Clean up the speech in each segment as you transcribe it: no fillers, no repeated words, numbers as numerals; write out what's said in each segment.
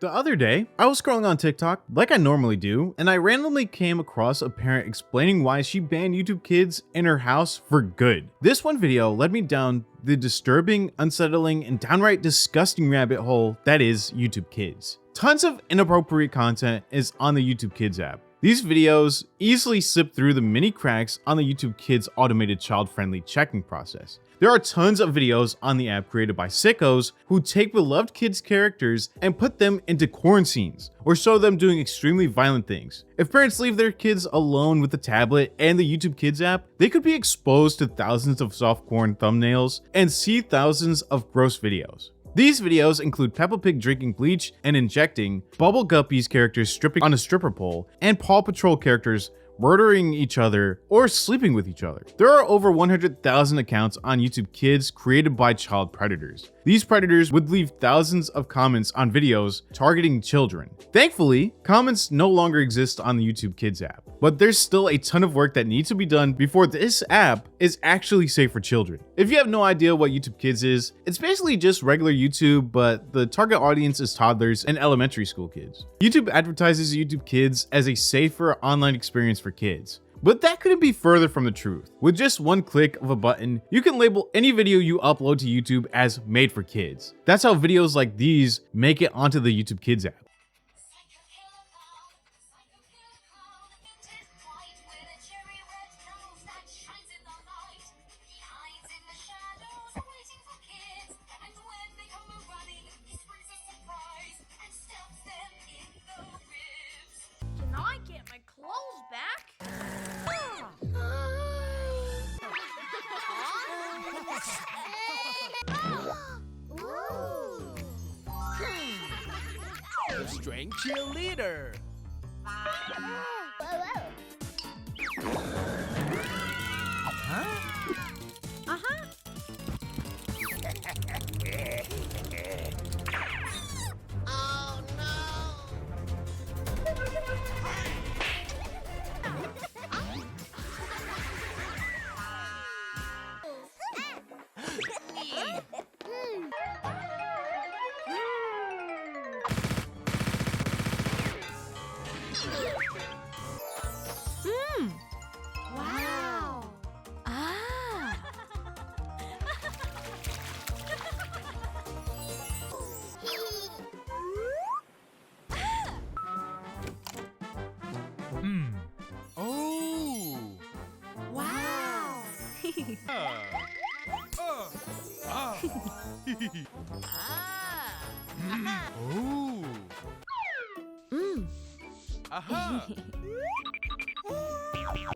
The other day, I was scrolling on TikTok like I normally do, and I randomly came across a parent explaining why she banned YouTube Kids in her house for good. This one video led me down the disturbing, unsettling, and downright disgusting rabbit hole that is YouTube Kids. Tons of inappropriate content is on the YouTube Kids app. These videos easily slip through the many cracks on the YouTube Kids automated child-friendly checking process. There are tons of videos on the app created by sickos who take beloved kids' characters and put them into corn scenes or show them doing extremely violent things. If parents leave their kids alone with the tablet and the YouTube Kids app, they could be exposed to thousands of softcore thumbnails and see thousands of gross videos. These videos include Peppa Pig drinking bleach and injecting, Bubble Guppy's characters stripping on a stripper pole, and Paw Patrol characters murdering each other or sleeping with each other. There are over 100,000 accounts on YouTube Kids created by child predators. These predators would leave thousands of comments on videos targeting children. Thankfully, comments no longer exist on the YouTube Kids app, but there's still a ton of work that needs to be done before this app is actually safe for children. If you have no idea what YouTube Kids is, it's basically just regular YouTube, but the target audience is toddlers and elementary school kids. YouTube advertises YouTube Kids as a safer online experience for kids. But that couldn't be further from the truth. With just one click of a button, you can label any video you upload to YouTube as made for kids. That's how videos like these make it onto the YouTube Kids app. Can I get my clothes back? The strength cheerleader. Oh no! Wow! Ah! Oh. Wow! Oh. Aha.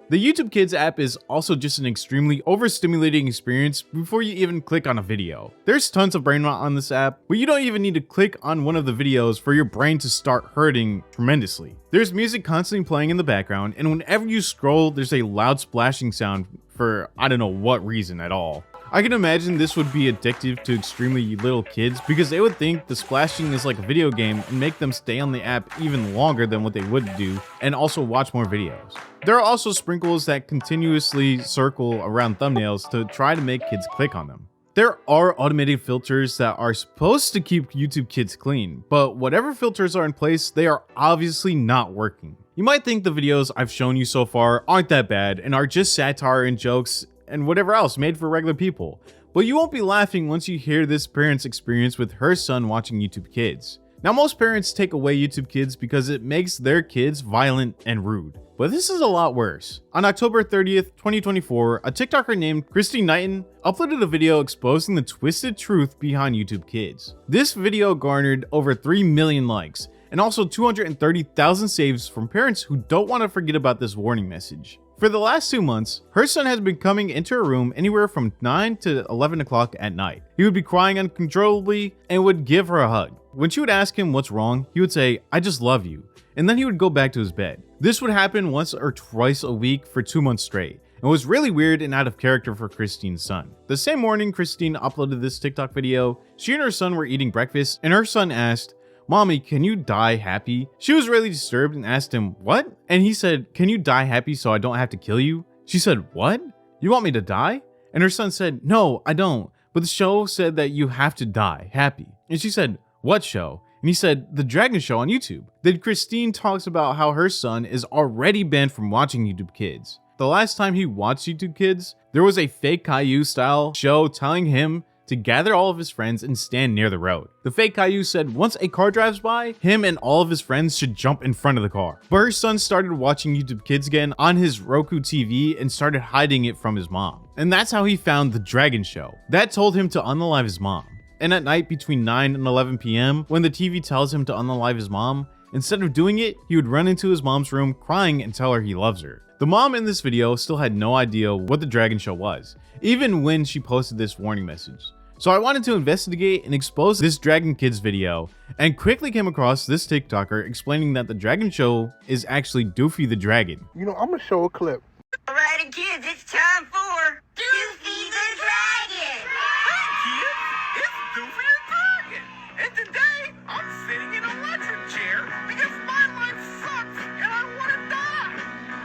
The YouTube Kids app is also just an extremely overstimulating experience before you even click on a video. There's tons of brain rot on this app, but you don't even need to click on one of the videos for your brain to start hurting tremendously. There's music constantly playing in the background, and whenever you scroll, there's a loud splashing sound for I don't know what reason at all. I can imagine this would be addictive to extremely little kids because they would think the splashing is like a video game and make them stay on the app even longer than what they would do and also watch more videos. There are also sprinkles that continuously circle around thumbnails to try to make kids click on them. There are automated filters that are supposed to keep YouTube Kids clean, but whatever filters are in place, they are obviously not working. You might think the videos I've shown you so far aren't that bad and are just satire and jokes and whatever else made for regular people, but you won't be laughing once you hear this parent's experience with her son watching YouTube Kids. Now, most parents take away YouTube Kids because it makes their kids violent and rude, but this is a lot worse. On October 30th, 2024, a TikToker named Christine Knighton uploaded a video exposing the twisted truth behind YouTube Kids. This video garnered over 3 million likes and also 230,000 saves from parents who don't want to forget about this warning message. For the last 2 months, her son has been coming into her room anywhere from 9 to 11 o'clock at night. He would be crying uncontrollably and would give her a hug. When she would ask him what's wrong, he would say, "I just love you," and then he would go back to his bed. This would happen once or twice a week for 2 months straight, and was really weird and out of character for Christine's son. The same morning Christine uploaded this TikTok video, she and her son were eating breakfast, and her son asked, "Mommy, can you die happy?" She was really disturbed and asked him, "What?" And he said, "Can you die happy so I don't have to kill you?" She said, "What? You want me to die?" And her son said, "No, I don't. But the show said that you have to die happy." And she said, "What show?" And he said, The Dragon Show on YouTube. Then Christine talks about how her son is already banned from watching YouTube Kids. The last time he watched YouTube Kids, there was a fake Caillou style show telling him to gather all of his friends and stand near the road. The fake Caillou said once a car drives by, him and all of his friends should jump in front of the car. But her son started watching YouTube Kids again on his Roku TV and started hiding it from his mom. And that's how he found The Dragon Show. That told him to unalive his mom. And at night between 9 and 11 p.m., when the TV tells him to unalive his mom, instead of doing it, he would run into his mom's room crying and tell her he loves her. The mom in this video still had no idea what The Dragon Show was, even when she posted this warning message. So I wanted to investigate and expose this Dragon Kids video, and quickly came across this TikToker explaining that The Dragon Show is actually Doofy the Dragon. You know, I'm gonna show a clip. Alrighty, kids, it's time for Doofy the Dragon! Hi, kids. It's Doofy the Dragon. And today, I'm sitting in an electric chair because my life sucks and I want to die.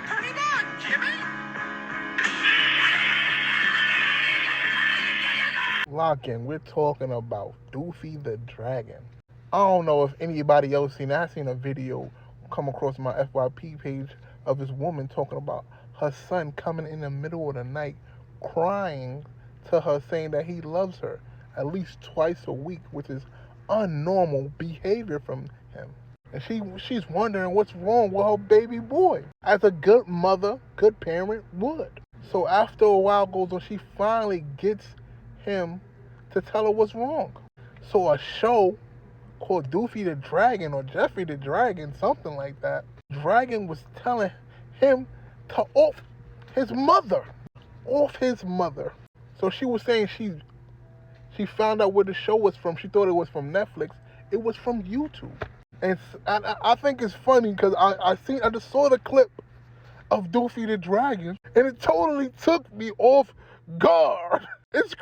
Turn it on, Jimmy. Lock in, we're talking about Doofy the Dragon. I don't know if anybody else seen it. I seen a video come across my FYP page of this woman talking about her son coming in the middle of the night crying to her saying that he loves her at least twice a week, which is unnormal behavior from him. And she's wondering what's wrong with her baby boy, as a good mother, good parent would. So after a while goes on, she finally gets him to tell her what's wrong. So a show called Doofy the Dragon or Jeffrey the Dragon, something like that, Dragon was telling him to off his mother. So she was saying she found out where the show was from. She thought it was from Netflix. It was from YouTube. And I think it's funny because I just saw the clip of Doofy the Dragon and it totally took me off guard. It's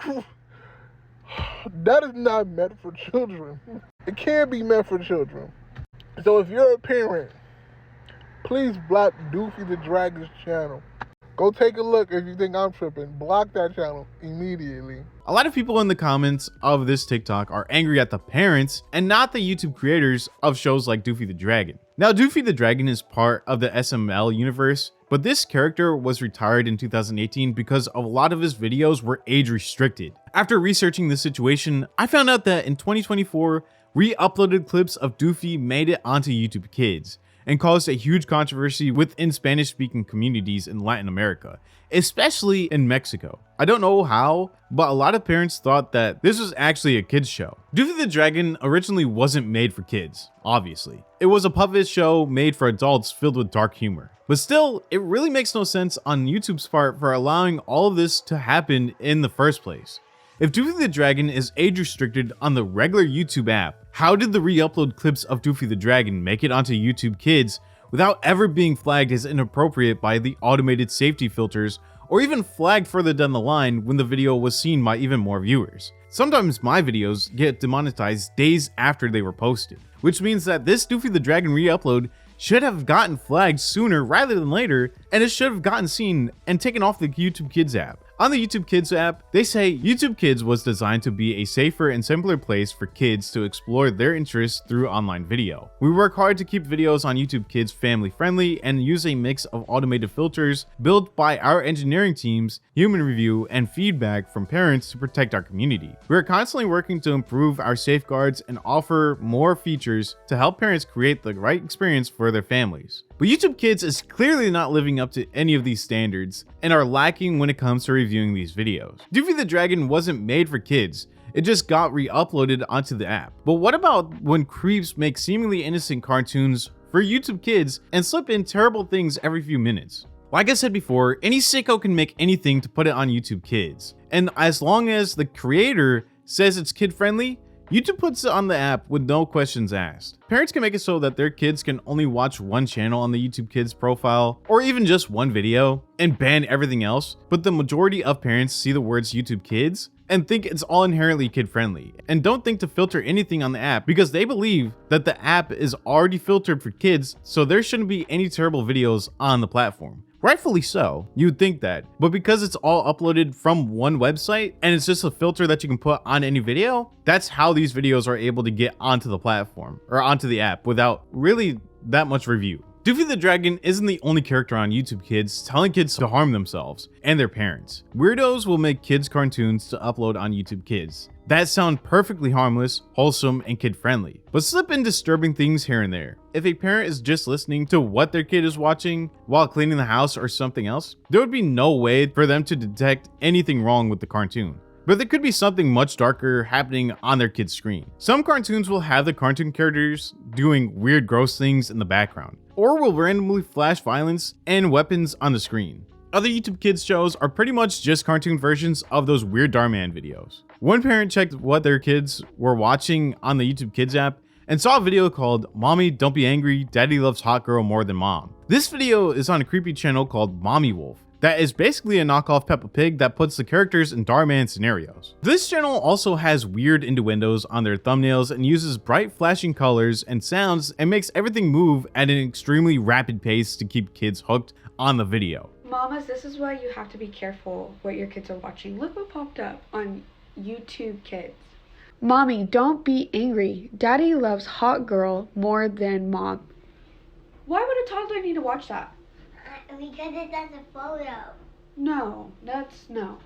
that is not meant for children. It can't be meant for children. So if you're a parent, please block Doofy the Dragon's channel. Go take a look if you think I'm tripping. Block that channel immediately. A lot of people in the comments of this TikTok are angry at the parents and not the YouTube creators of shows like Doofy the Dragon. Now, Doofy the Dragon is part of the SML universe, but this character was retired in 2018 because a lot of his videos were age restricted. After researching this situation, I found out that in 2024, re-uploaded clips of Doofy made it onto YouTube Kids and caused a huge controversy within Spanish-speaking communities in Latin America, especially in Mexico. I don't know how, but a lot of parents thought that this was actually a kids show. Doofy the Dragon originally wasn't made for kids, obviously. It was a puppet show made for adults filled with dark humor. But still, it really makes no sense on YouTube's part for allowing all of this to happen in the first place. If Doofy the Dragon is age restricted on the regular YouTube app, how did the re-upload clips of Doofy the Dragon make it onto YouTube Kids without ever being flagged as inappropriate by the automated safety filters, or even flagged further down the line when the video was seen by even more viewers? Sometimes my videos get demonetized days after they were posted, which means that this Doofy the Dragon re-upload should have gotten flagged sooner rather than later, and it should have gotten seen and taken off the YouTube Kids app. On the YouTube Kids app, they say YouTube Kids was designed to be a safer and simpler place for kids to explore their interests through online video. We work hard to keep videos on YouTube Kids family friendly and use a mix of automated filters built by our engineering teams, human review, and feedback from parents to protect our community. We are constantly working to improve our safeguards and offer more features to help parents create the right experience for their families. But YouTube Kids is clearly not living up to any of these standards and are lacking when it comes to reviewing these videos. Doofy the Dragon wasn't made for kids, it just got re-uploaded onto the app. But what about when creeps make seemingly innocent cartoons for YouTube Kids and slip in terrible things every few minutes? Like I said before, any sicko can make anything to put it on YouTube Kids. And as long as the creator says it's kid friendly, YouTube puts it on the app with no questions asked. Parents can make it so that their kids can only watch one channel on the YouTube Kids profile, or even just one video, and ban everything else, but the majority of parents see the words YouTube Kids and think it's all inherently kid-friendly, and don't think to filter anything on the app because they believe that the app is already filtered for kids, so there shouldn't be any terrible videos on the platform. Rightfully so, you'd think that, but because it's all uploaded from one website and it's just a filter that you can put on any video, that's how these videos are able to get onto the platform or onto the app without really that much review. Doofy the Dragon isn't the only character on YouTube Kids telling kids to harm themselves and their parents. Weirdos will make kids cartoons to upload on YouTube Kids that sound perfectly harmless, wholesome, and kid-friendly, but slip in disturbing things here and there. If a parent is just listening to what their kid is watching while cleaning the house or something else, there would be no way for them to detect anything wrong with the cartoon. But there could be something much darker happening on their kid's screen. Some cartoons will have the cartoon characters doing weird gross things in the background, or will randomly flash violence and weapons on the screen. Other YouTube Kids shows are pretty much just cartoon versions of those weird Darman videos. One parent checked what their kids were watching on the YouTube Kids app and saw a video called "Mommy, Don't Be Angry, Daddy Loves Hot Girl More Than Mom." This video is on a creepy channel called Mommy Wolf that is basically a knockoff Peppa Pig that puts the characters in Darman scenarios. This channel also has weird innuendos on their thumbnails and uses bright flashing colors and sounds and makes everything move at an extremely rapid pace to keep kids hooked on the video. Mamas, this is why you have to be careful what your kids are watching. Look what popped up on YouTube Kids. Mommy, don't be angry. Daddy loves hot girl more than mom. Why would a toddler need to watch that? Because it's as a photo. No, that's not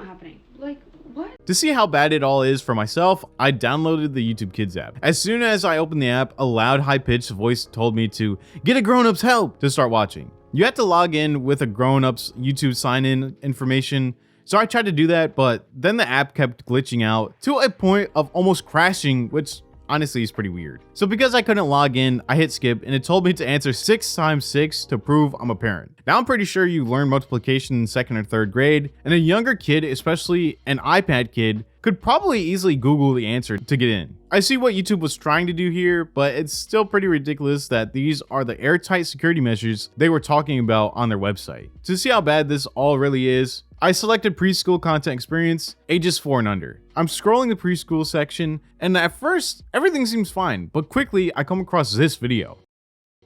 happening. Like, what? To see how bad it all is for myself, I downloaded the YouTube Kids app. As soon as I opened the app, a loud, high-pitched voice told me to get a grown-up's help to start watching. You have to log in with a grown-up's YouTube sign-in information, so I tried to do that, but then the app kept glitching out to a point of almost crashing, which honestly is pretty weird. So because I couldn't log in, I hit skip and it told me to answer 6 times 6 to prove I'm a parent. Now I'm pretty sure you learn multiplication in 2nd or 3rd grade, and a younger kid, especially an iPad kid, could probably easily Google the answer to get in. I see what YouTube was trying to do here, but it's still pretty ridiculous that these are the airtight security measures they were talking about on their website. To see how bad this all really is, I selected preschool content experience, ages 4 and under. I'm scrolling the preschool section, and at first, everything seems fine, but quickly I come across this video.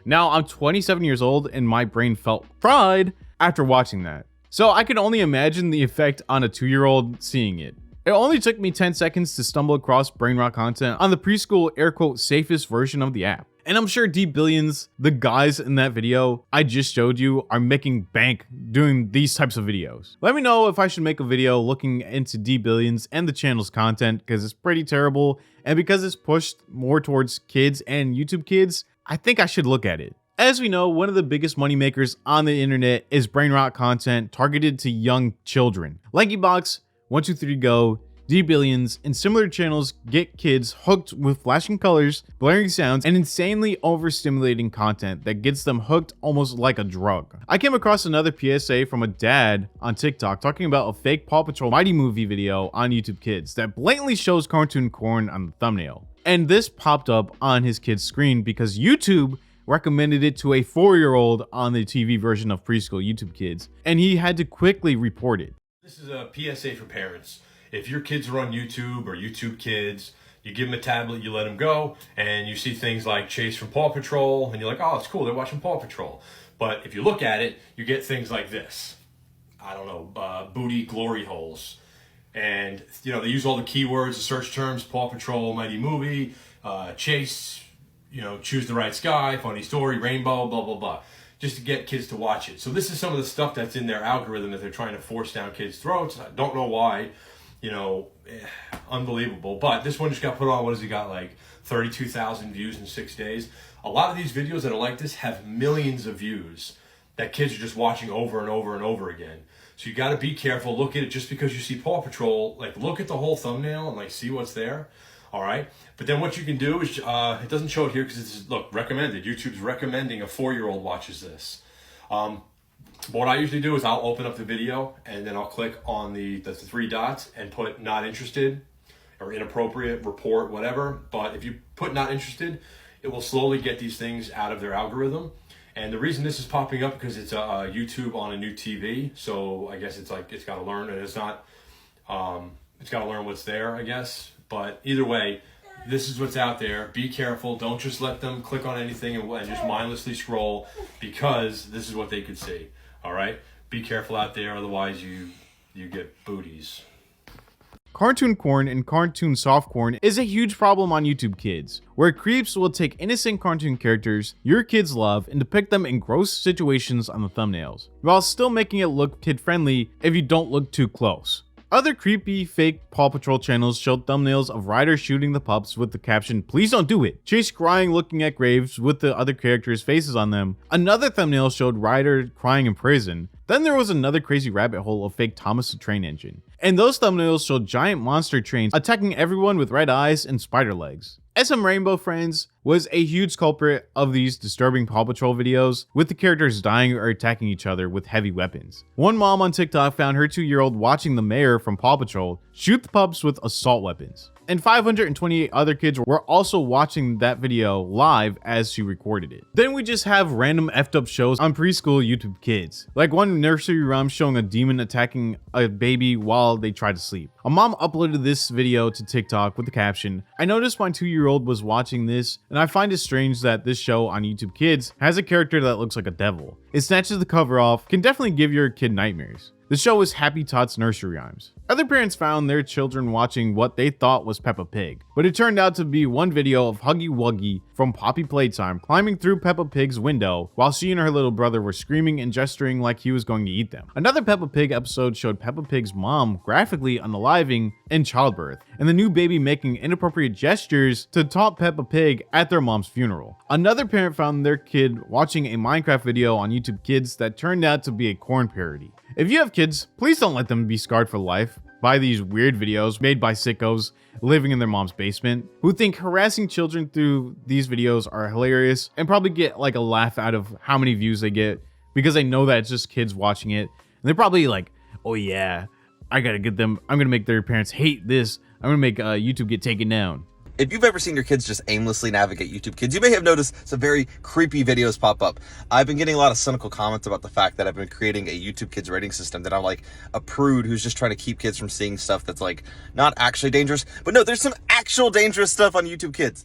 Now, I'm 27 years old, and my brain felt fried after watching that. So I can only imagine the effect on a 2-year-old seeing it. It only took me 10 seconds to stumble across brain rot content on the preschool air quote safest version of the app. And I'm sure D Billions, the guys in that video I just showed you, are making bank doing these types of videos. Let me know if I should make a video looking into D Billions and the channel's content, because it's pretty terrible, and because it's pushed more towards kids and YouTube Kids, I think I should look at it. As we know, one of the biggest moneymakers on the internet is brain rot content targeted to young children. LankyBox, 123Go, D Billions, and similar channels get kids hooked with flashing colors, blaring sounds, and insanely overstimulating content that gets them hooked almost like a drug. I came across another PSA from a dad on TikTok talking about a fake Paw Patrol Mighty Movie video on YouTube Kids that blatantly shows cartoon corn on the thumbnail. And this popped up on his kid's screen because YouTube recommended it to a 4-year-old on the TV version of preschool YouTube Kids, and he had to quickly report it. This is a PSA for parents. If your kids are on YouTube or YouTube Kids, you give them a tablet, you let them go, and you see things like Chase from Paw Patrol, and you're like, oh, it's cool, they're watching Paw Patrol. But if you look at it, you get things like this. I don't know, booty glory holes. And, you know, they use all the keywords, the search terms, Paw Patrol, Mighty Movie, Chase, you know, choose the right sky, funny story, rainbow, blah, blah, blah, just to get kids to watch it. So this is some of the stuff that's in their algorithm that they're trying to force down kids' throats. I don't know why. You know, unbelievable. But this one just got put on, what has he got, like 32,000 views in 6 days. A lot of these videos that are like this have millions of views that kids are just watching over and over and over again. So you got to be careful. Look at it. Just because you see Paw Patrol, like look at the whole thumbnail and like see what's there. All right. But then what you can do is, it doesn't show it here because it's, look, recommended. YouTube's recommending a 4-year-old watches this. But what I usually do is I'll open up the video and then I'll click on the 3 dots and put not interested or inappropriate, report, whatever. But if you put not interested, it will slowly get these things out of their algorithm. And the reason this is popping up because it's YouTube on a new TV. So I guess it's like, it's got to learn, and it's not, it's got to learn what's there, I guess. But either way, this is what's out there. Be careful. Don't just let them click on anything and just mindlessly scroll, because this is what they could see. All right, be careful out there, otherwise you get booties. Cartoon corn and cartoon softcorn is a huge problem on YouTube Kids, where creeps will take innocent cartoon characters your kids love and depict them in gross situations on the thumbnails, while still making it look kid-friendly if you don't look too close. Other creepy fake Paw Patrol channels showed thumbnails of Ryder shooting the pups with the caption, "Please don't do it," Chase crying looking at graves with the other characters' faces on them. Another thumbnail showed Ryder crying in prison. Then there was another crazy rabbit hole of fake Thomas the Train Engine. And those thumbnails showed giant monster trains attacking everyone with red eyes and spider legs. SM Rainbow Friends was a huge culprit of these disturbing Paw Patrol videos, with the characters dying or attacking each other with heavy weapons. One mom on TikTok found her 2-year-old watching the mayor from Paw Patrol shoot the pups with assault weapons. And 528 other kids were also watching that video live as she recorded it. Then we just have random effed up shows on preschool YouTube Kids, like one nursery rhyme showing a demon attacking a baby while they try to sleep. A mom uploaded this video to TikTok with the caption, "I noticed my 2-year-old was watching this, and I find it strange that this show on YouTube Kids has a character that looks like a devil. It snatches the cover off, can definitely give your kid nightmares." The show is Happy Tots Nursery Rhymes. Other parents found their children watching what they thought was Peppa Pig, but it turned out to be one video of Huggy Wuggy from Poppy Playtime climbing through Peppa Pig's window while she and her little brother were screaming and gesturing like he was going to eat them. Another Peppa Pig episode showed Peppa Pig's mom graphically unaliving in childbirth, and the new baby making inappropriate gestures to taunt Peppa Pig at their mom's funeral. Another parent found their kid watching a Minecraft video on YouTube Kids that turned out to be a corn parody. If you have kids, please don't let them be scarred for life by these weird videos made by sickos living in their mom's basement who think harassing children through these videos are hilarious and probably get like a laugh out of how many views they get because they know that it's just kids watching it. And they're probably like, "Oh yeah, I gotta get them. I'm gonna make their parents hate this. I'm gonna make YouTube get taken down." If you've ever seen your kids just aimlessly navigate YouTube Kids, you may have noticed some very creepy videos pop up. I've been getting a lot of cynical comments about the fact that I've been creating a YouTube Kids rating system, that I'm like a prude who's just trying to keep kids from seeing stuff that's like not actually dangerous. But no, there's some actual dangerous stuff on YouTube Kids.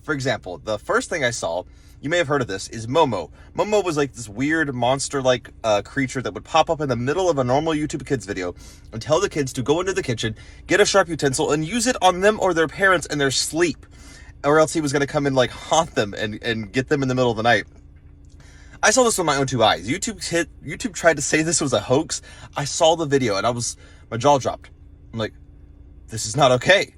For example, the first thing I saw, you may have heard of this, is Momo. Momo was like this weird monster-like creature that would pop up in the middle of a normal YouTube Kids video and tell the kids to go into the kitchen, get a sharp utensil, and use it on them or their parents in their sleep. Or else he was going to come and like haunt them and get them in the middle of the night. I saw this with my own 2 eyes. YouTube tried to say this was a hoax. I saw the video and my jaw dropped. I'm like, this is not okay.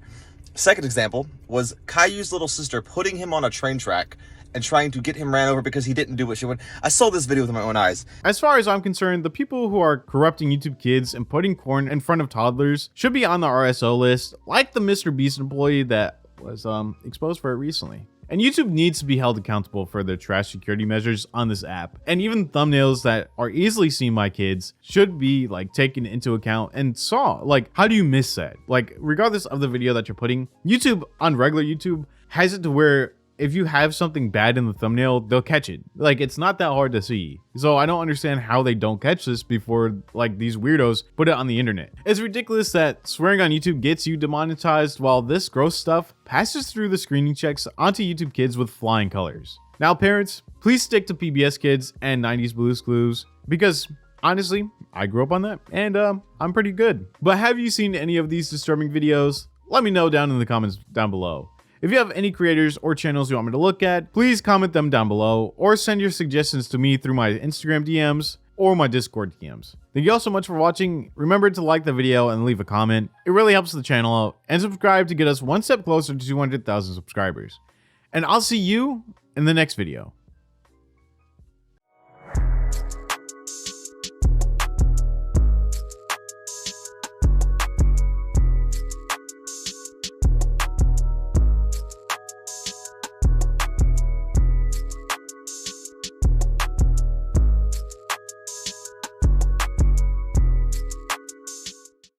Second example was Caillou's little sister putting him on a train track and trying to get him ran over because he didn't do what she wanted. I saw this video with my own eyes. As far as I'm concerned, the people who are corrupting YouTube Kids and putting corn in front of toddlers should be on the RSO list, like the Mr. Beast employee that was exposed for it recently. And YouTube needs to be held accountable for their trash security measures on this app. And even thumbnails that are easily seen by kids should be like taken into account and saw. Like, how do you miss that? Like, regardless of the video that you're putting, YouTube on regular YouTube has it to where if you have something bad in the thumbnail, they'll catch it. Like, it's not that hard to see. So I don't understand how they don't catch this before like these weirdos put it on the internet. It's ridiculous that swearing on YouTube gets you demonetized while this gross stuff passes through the screening checks onto YouTube Kids with flying colors. Now parents, please stick to PBS Kids and 90s Blues Clues because honestly, I grew up on that and I'm pretty good. But have you seen any of these disturbing videos? Let me know down in the comments down below. If you have any creators or channels you want me to look at, please comment them down below or send your suggestions to me through my Instagram DMs or my Discord DMs. Thank you all so much for watching. Remember to like the video and leave a comment. It really helps the channel out, and subscribe to get us one step closer to 200,000 subscribers. And I'll see you in the next video.